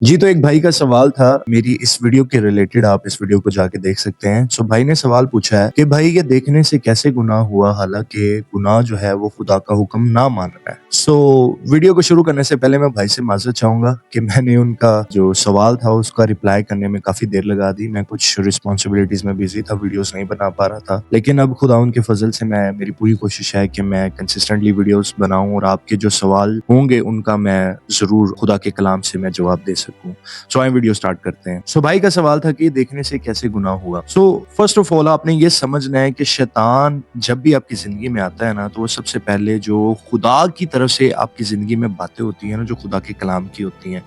जी, तो एक भाई का सवाल था मेरी इस वीडियो के रिलेटेड, आप इस वीडियो को जाके देख सकते हैं। सो भाई ने सवाल पूछा है कि भाई ये देखने से कैसे गुनाह हुआ हालाँकि गुनाह जो है वो खुदा का हुक्म ना मान रहा है। सो वीडियो को शुरू करने से पहले मैं भाई से माज़रत चाहूँगा कि मैंने उनका जो सवाल था उसका रिप्लाई करने में काफ़ी देर लगा दी। मैं कुछ रिस्पॉन्सिबिलिटीज़ में बिज़ी था, वीडियोज़ नहीं बना पा रहा था। लेकिन अब खुदावंद के फ़ज़ल से मेरी पूरी कोशिश है कि मैं कंसिस्टेंटली वीडियोज़ बनाऊँ और आपके जो सवाल होंगे उनका मैं ज़रूर खुदा के कलाम से मैं जवाब दे सकूँ। सो आइए वीडियो स्टार्ट करते हैं। सो भाई का सवाल था कि देखने से कैसे गुनाह हुआ। सो फर्स्ट ऑफ ऑल आपने ये समझना है कि शैतान जब भी आपकी जिंदगी में आता है ना, तो वो सबसे पहले जो खुदा की तरफ से आपकी जिंदगी में बातें होती है ना, जो खुदा के कलाम की होती हैं,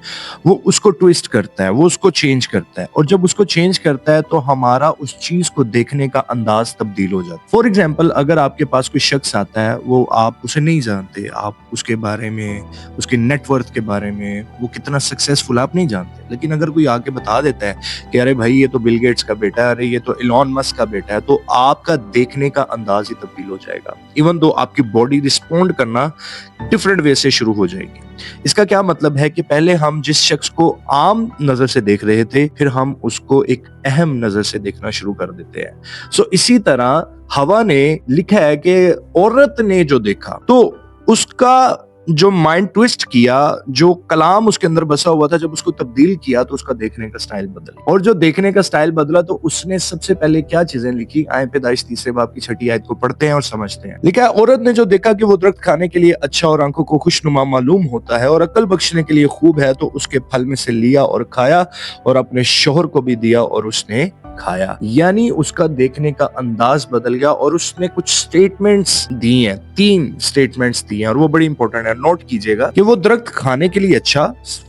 वो उसको ट्विस्ट करता है, वो उसको चेंज करता है। और जब उसको चेंज करता है तो हमारा उस चीज को देखने का अंदाज तब्दील हो जाता है। फॉर एग्जाम्पल, अगर आपके पास कोई शख्स आता है, वो आप उसे नहीं जानते, आप उसके बारे में, उसके नेटवर्थ के बारे में, वो कितना सक्सेसफुल आप नहीं जानते, लेकिन अगर कोई आके बता देता है कि अरे भाई ये तो बिल गेट्स का बेटा है, अरे ये तो इलॉन मस्क का बेटा है, तो आपका देखने का अंदाज ही तब्दील हो जाएगा। इवन दो आपकी बॉडी रिस्पॉन्ड करना डिफरेंट वे से शुरू हो जाएगी। इसका क्या मतलब है कि पहले हम जिस शख्स को आम नजर से देख रहे थे, फिर हम उसको एक अहम नजर से देखना शुरू कर देते हैं। सो इसी तरह हवा ने लिखा है कि औरत ने जो देखा, तो उसका जो माइंड ट्विस्ट किया, जो कलाम उसके अंदर बसा हुआ था, जब उसको तब्दील किया तो उसका देखने का स्टाइल बदला। और जो देखने का स्टाइल बदला तो उसने सबसे पहले क्या चीजें लिखी, आए पैदाइश 3 बाब की 6 आयत को पढ़ते हैं और समझते हैं। लिखा है, औरत ने जो देखा कि वो दरख्त खाने के लिए अच्छा और आंखों को खुशनुमा मालूम होता है और अक्ल बख्शने के लिए खूब है, तो उसके फल में से लिया और खाया और अपने शोहर को भी दिया और उसने खाया। यानी उसका देखने का अंदाज बदल गया। और उसने कुछ स्टेटमेंट्स दी हैं, 3 स्टेटमेंट्स दी हैं और वो बड़ी इंपॉर्टेंट है, नोट कीजिएगा कि वो दरख्त खाने के लिए अच्छा,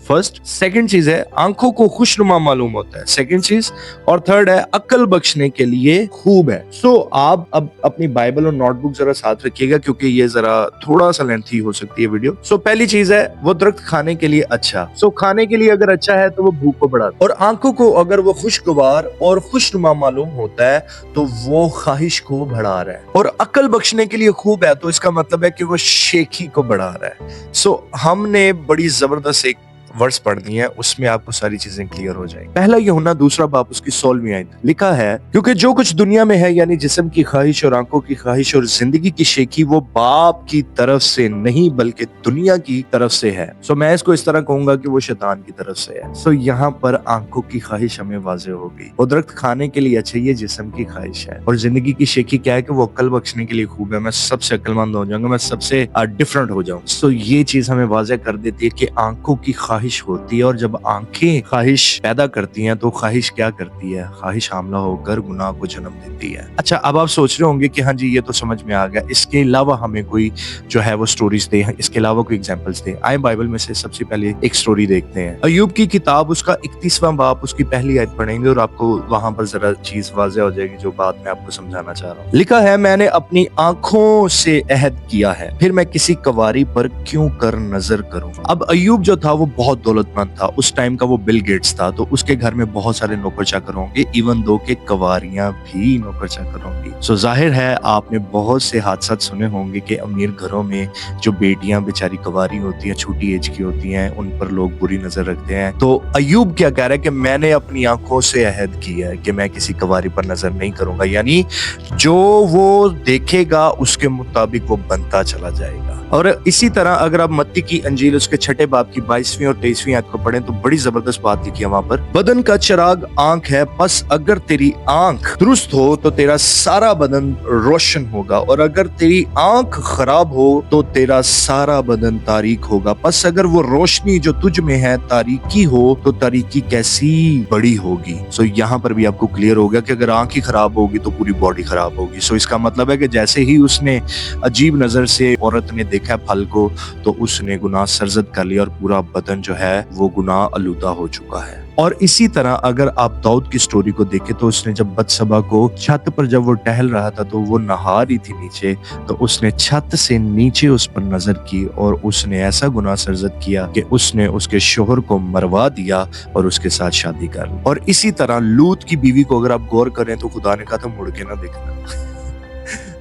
फर्स्ट। सेकंड चीज है आंखों को खुशनुमा मालूम होता है, सेकंड चीज। और थर्ड है अक्ल बख्शने के लिए खूब है। सो आप अब अपनी बाइबल और नोटबुक जरा साथ रखिएगा क्योंकि ये जरा थोड़ा सा लेंथी हो सकती है वीडियो। सो पहली चीज है वो दरख्त खाने के लिए अच्छा। सो खाने के लिए अगर अच्छा है तो वो भूख को बढ़ाता है। और आंखों को अगर वो खुशगवार और खुशनुमा मालूम होता है तो वो ख्वाहिश को बढ़ा रहा है। और अक्ल बख्शने के लिए खूब है तो इसका मतलब है कि वो शेखी को बढ़ा रहा है। सो हमने बड़ी जबरदस्त एक वर्स पढ़नी है, उसमें आपको सारी चीजें क्लियर हो जाएंगी। पहला यूहन्ना 2 बाब उसकी 16वीं आयत लिखा है, क्योंकि जो कुछ दुनिया में है यानी जिस्म की ख्वाहिश और आंखों की ख्वाहिश और जिंदगी की शेखी, वो बाप की तरफ से नहीं बल्कि दुनिया की तरफ से है। सो मैं इसको इस तरह कहूंगा कि वो शैतान की तरफ से है। सो यहाँ पर आंखों की ख्वाहिश हमें वाज़े हो गई। वो दरख्त खाने के लिए अच्छा, ये जिस्म की ख्वाहिश है। और जिंदगी की शेखी क्या है कि वो अक्ल बख्शने के लिए खूब है, मैं सबसे अक्लमंद हो जाऊंगा, मैं सबसे डिफरेंट हो जाऊंगा। सो ये चीज हमें वाज़े कर देती है कि आंखों की ख्वाहिश होती है, और जब आंखें ख्वाहिश पैदा करती हैं तो ख्वाहिश क्या करती है, ख्वाहिश हामला होकर गुनाह को जन्म देती है। अच्छा, अब आप सोच रहे होंगे कि हाँ जी ये तो समझ में आ गया, इसके अलावा हमें कोई जो है वो स्टोरीज दे, इसके अलावा कोई एग्जांपल्स दे। आए बाइबल में से सबसे पहले एक स्टोरी देखते हैं। अय्यूब की किताब उसका 31वां बाब उसकी पहली आयत पढ़ेंगे और आपको वहां पर जरा चीज वाज़े हो जाएगी जो बात मैं आपको समझाना चाह रहा हूँ। लिखा है, मैंने अपनी आंखों से अहद किया है, फिर मैं किसी कवारी पर क्यों कर नजर करूं। अब अय्यूब जो था वो बहुत दौलतमंद था, उस टाइम का वो बिल गेट्स था, तो उसके घर में बहुत सारे नौकर चाकर होंगे, इवन दो के कवारियां भी नौकर चाकर होंगी। सो जाहिर है आपने बहुत से हादसा सुने होंगे कि अमीर घरों में जो बेटियां बेचारी कवारी होती हैं, छोटी एज की होती हैं, उन पर लोग बुरी नजर रखते हैं। तो अय्यूब क्या कह रहा है कि मैंने अपनी आंखों से अहद किया है कि मैं किसी कवारी पर नजर नहीं करूंगा, यानी जो वो देखेगा उसके मुताबिक वो बनता चला जाएगा। और इसी तरह अगर आप मत्ती की अंजील उसके 6 बाब की 22वीं और 23वीं आयत को पढ़ें तो बड़ी जबरदस्त बात लिखी है वहां पर, बदन का चिराग आंख है, बस अगर तेरी आंख दुरुस्त हो तो तेरा सारा बदन रोशन होगा, और अगर तेरी आंख खराब हो तो तेरा सारा बदन तारीक होगा। बस अगर वो रोशनी जो तुझ में है तारीकी हो तो तारीकी कैसी बड़ी होगी। सो यहाँ पर भी आपको क्लियर हो गया कि अगर आंख ही खराब होगी तो पूरी बॉडी खराब होगी। सो इसका मतलब है कि जैसे ही उसने अजीब नजर से औरत ने देखा फल को तो उसने गुनाह सरजद कर लिया और पूरा बदन जो है वो गुनाह आलूदा हो चुका है। और इसी तरह अगर आप दाऊद की स्टोरी को देखें तो उसने जब बत्सबा को छत पर जब वो टहल रहा था तो वो नहा रही थी नीचे, तो उसने छत से नीचे उस पर नजर की और उसने ऐसा गुनाह सरजद किया कि उसने उसके शोहर को मरवा दिया और उसके साथ शादी कर ली। और इसी तरह लूत की बीवी को अगर आप गौर करें तो खुदा ने कहा था मुड़ के ना देखना।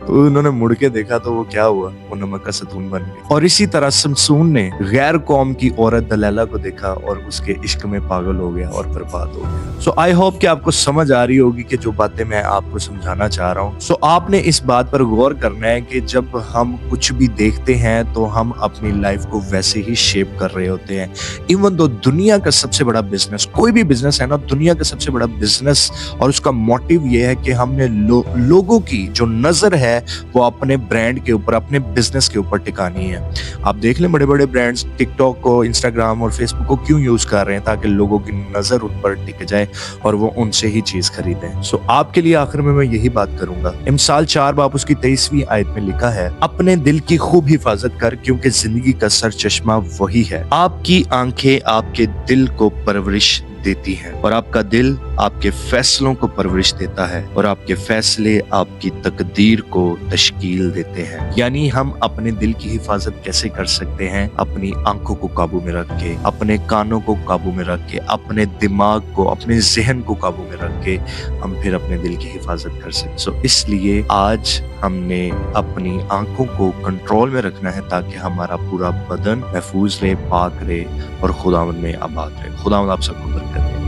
तो उन्होंने मुड़ के देखा तो वो क्या हुआ, वो नमक का सतून बन गई। और इसी तरह शमसून ने गैर कौम की औरत दलैला को देखा और उसके इश्क में पागल हो गया और बर्बाद हो गया। सो आई होप कि आपको समझ आ रही होगी कि जो बातें मैं आपको समझाना चाह रहा हूँ। सो आपने इस बात पर गौर करना है कि जब हम कुछ भी देखते हैं तो हम अपनी लाइफ को वैसे ही शेप कर रहे होते हैं। इवन दो दुनिया का सबसे बड़ा बिजनेस, कोई भी बिजनेस है ना, दुनिया का सबसे बड़ा बिजनेस और उसका मोटिव ये है कि हमने लोगों की जो नजर है वो अपने ब्रांड के ऊपर, अपने बिजनेस के ऊपर टिकानी है। आप देख लें बड़े बड़े ब्रांड्स टिकटॉक को, इंस्टाग्राम और फेसबुक को क्यों यूज कर रहे हैं, ताकि लोगों की नजर उन पर टिक जाए और वो उनसे ही चीज खरीदें। सो आपके लिए आखिर में मैं यही बात करूंगा। इमसाल 4 बाब उसकी 23वीं आयत में लिखा है, अपने दिल की खूब हिफाजत कर क्योंकि जिंदगी का सर चश्मा वही है। आपकी आंखें आपके दिल को परवरिश देती हैं और आपका दिल आपके फैसलों को परवरिश देता है और आपके फैसले आपकी तकदीर को तश्कील देते हैं। यानी हम अपने दिल की हिफाजत कैसे कर सकते हैं? अपनी आंखों को काबू में रख के, अपने कानों को काबू में रख के, अपने दिमाग को, अपने जहन को काबू में रख के हम फिर अपने दिल की हिफाजत कर सकते। सो इसलिए आज हमने अपनी आंखों को कंट्रोल में रखना है ताकि हमारा पूरा बदन महफूज रहे, पाक रहे और खुदावंद में आबाद रहे। खुदावंद आप सबको बरकत दे।